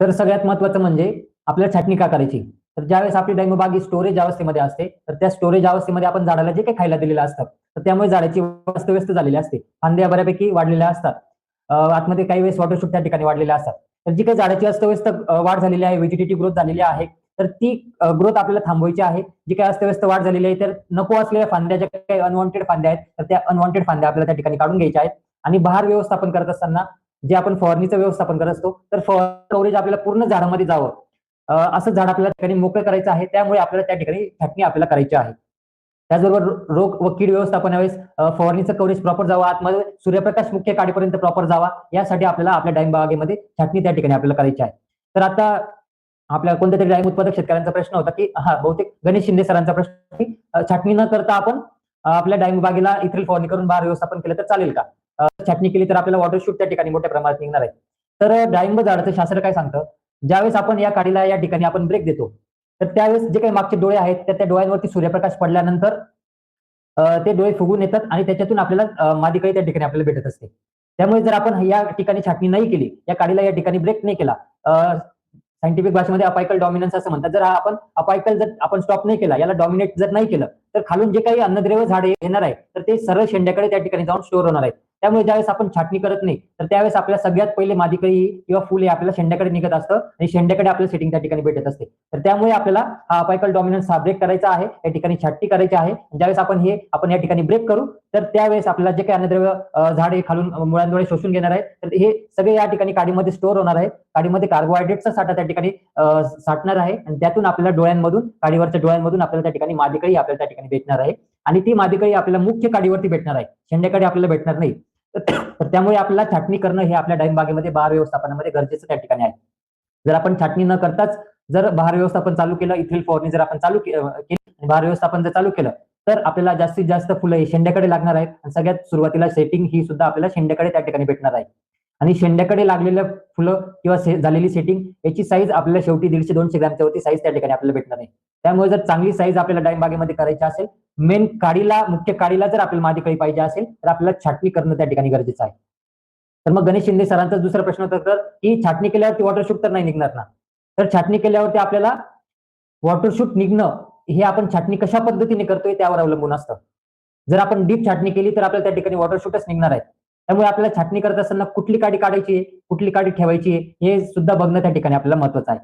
तर सगळ्यात महत्वाचं म्हणजे आपल्याला छाटणी का करायची? तर ज्यावेळेस आपली डाळिंब बाग ही स्टोरेज अवस्थेमध्ये असते, तर त्या स्टोरेज अवस्थेमध्ये आपण झाडाला जे काही खायला दिलेलं असतं, तर त्यामुळे झाडाची अस्तव्यस्त झालेली असते. फांद्या बऱ्यापैकी वाढलेल्या असतात. आतमध्ये काही वेळेस वॉटरशूट त्या ठिकाणी वाढलेल्या असतात. तर जी काही झाडाची अस्तव्यस्त वाढ झालेली आहे, व्हेजिटेटिव्ह ग्रोथ झालेली आहे, तर ती ग्रोथ आपल्याला थांबवायची आहे. जी काही अस्तव्यस्त वाढ झालेली आहे, तर नको असलेल्या फांद्या ज्या काही अनवॉन्टेड फांद्या आहेत, तर त्या अनवॉन्टेड फांद्या आपल्याला त्या ठिकाणी काढून घ्यायच्या आहेत. आणि बहार व्यवस्थापन करत असताना जे आपण फवारणीचं व्यवस्थापन करत असतो, तर कव्हरेज आपल्याला पूर्ण झाडामध्ये जावं, असं झाड आपल्याला त्या ठिकाणी मोकळं करायचं आहे. त्यामुळे आपल्याला त्या ठिकाणी छाटणी आपल्याला करायची आहे. त्याचबरोबर रोग व कीड व्यवस्थापन वेळेस फवारणीचं कव्हरेज प्रॉपर जावं, आतमध्ये सूर्यप्रकाश मुख्य काडीपर्यंत प्रॉपर जावा, यासाठी आपल्याला आपल्या डाळिंब बागेमध्ये छाटणी त्या ठिकाणी आपल्याला करायची आहे. तर आता आपल्या कोणत्या तरी डाळिंब उत्पादक शेतकऱ्यांचा प्रश्न होता, की बहुतेक गणेश शिंदे सरांचा प्रश्न, की छाटणी न करता आपण आपल्या डाळिंब बागेला इथ्रिल फवारणी करून बहार व्यवस्थापन केलं तर चालेल का? छाटणी केली तर आपल्याला वॉटर शूट त्या ठिकाणी मोठ्या प्रमाणात निघणार आहे. तर डाळिंब झाडाचं शास्त्र काय सांगतं, ज्यावेळेस आपण या काडीला या ठिकाणी आपण ब्रेक देतो, तर त्यावेळेस जे काही मागचे डोळे आहेत, त्या डोळ्यांवरती सूर्यप्रकाश पडल्यानंतर ते डोळे फुगून येतात आणि त्याच्यातून आपल्याला मादी कळी त्या ठिकाणी आपल्याला भेटत असते. त्यामुळे जर आपण या ठिकाणी छाटणी नाही केली, या काडीला या ठिकाणी ब्रेक नाही केला, सायंटिफिक भाषेमध्ये अपायकल डॉमिनन्स असं म्हणतात. जर आपण अपायकल जर आपण स्टॉप नाही केला, याला डॉमिनेट जर नाही केलं, तर खालून जे काही अन्नद्रव्य झाड येणार आहे, तर ते सरळ शेंड्याकडे त्या ठिकाणी जाऊन स्टोअर होणार आहे. त्यामुळे ज्यावेळेस आपण छाटणी करत नाही, तर त्यावेळेस आपल्याला सगळ्यात पहिले मादी कळी किंवा फुल हे आपल्याला शेंड्याकडे निघत असतं आणि शेंड्याकडे आपल्याला सेटिंग त्या ठिकाणी भेटत असते. तर त्यामुळे आपल्याला हा अपायकल डॉमिनन्स हा ब्रेक करायचा आहे, या ठिकाणी छाटणी करायची आहे. ज्यावेळेस आपण या ठिकाणी ब्रेक करू, तर त्यावेळेस आपल्याला जे काही अन्नद्रव्य झाड हे खालून मुळांद्वारे शोषून घेणार आहे, तर हे सगळे या ठिकाणी काडीमध्ये स्टोअर होणार आहे. काडीमध्ये कार्बोहायड्रेटचा साठा त्या ठिकाणी साठणार आहे आणि त्यातून आपल्याला डोळ्यांमधून, काडीवरच्या डोळ्यांमधून आपल्याला त्या ठिकाणी मादी कळी आपल्याला त्या ठिकाणी भेटणार आहे आणि ती मादी कळी आपल्याला मुख्य काडीवरती भेटणार आहे, शेंड्याकडे आपल्याला भेटणार नाही. तर त्यामुळे आपल्याला छाटणी करणं हे आपल्या डाळिंब बागेमध्ये बहार व्यवस्थापनामध्ये गरजेचं त्या ठिकाणी आहे. जर आपण छाटणी न करताच जर बहार व्यवस्थापन चालू केलं, इथ्रिल फवारणी जर आपण चालू केली आणि बहार व्यवस्थापन जर चालू केलं, तर आपल्याला जास्तीत जास्त फुलं ही शेंड्याकडे लागणार आहेत आणि सगळ्यात सुरुवातीला सेटिंग ही सुद्धा आपल्याला शेंड्याकडे त्या ठिकाणी भेटणार आहे. आणि शेंड्याकडे लागलेल्या फुलं किंवा झालेली सेटिंग याची साईज आपल्याला शेवटी 150-200 ग्रॅमच्या वरती साईज त्या ठिकाणी आपल्याला भेटणार नाही. त्यामुळे जर चांगली साईज आपल्याला डाळिंब बागेमध्ये करायची असेल, मेन काडीला, मुख्य काडीला जर आपल्याला मादी कळी पाहिजे असेल, तर आपल्याला छाटणी करणं त्या ठिकाणी गरजेचं आहे. तर मग गणेश शिंदे सरांचा दुसरा प्रश्न होता, तर की छाटणी केल्यावरती वॉटरशूट तर नाही निघणार ना? तर छाटणी केल्यावरती आपल्याला वॉटरशूट निघणं हे आपण छाटणी कशा पद्धतीने करतोय त्यावर अवलंबून असतं. जर आपण डीप छाटणी केली, तर आपल्याला त्या ठिकाणी वॉटरशूटच निघणार आहे. त्यामुळे आपल्याला छाटणी करत असताना कुठली काडी काढायची, कुठली काडी ठेवायची, हे सुद्धा बघणं त्या ठिकाणी आपल्याला महत्वाचं आहे.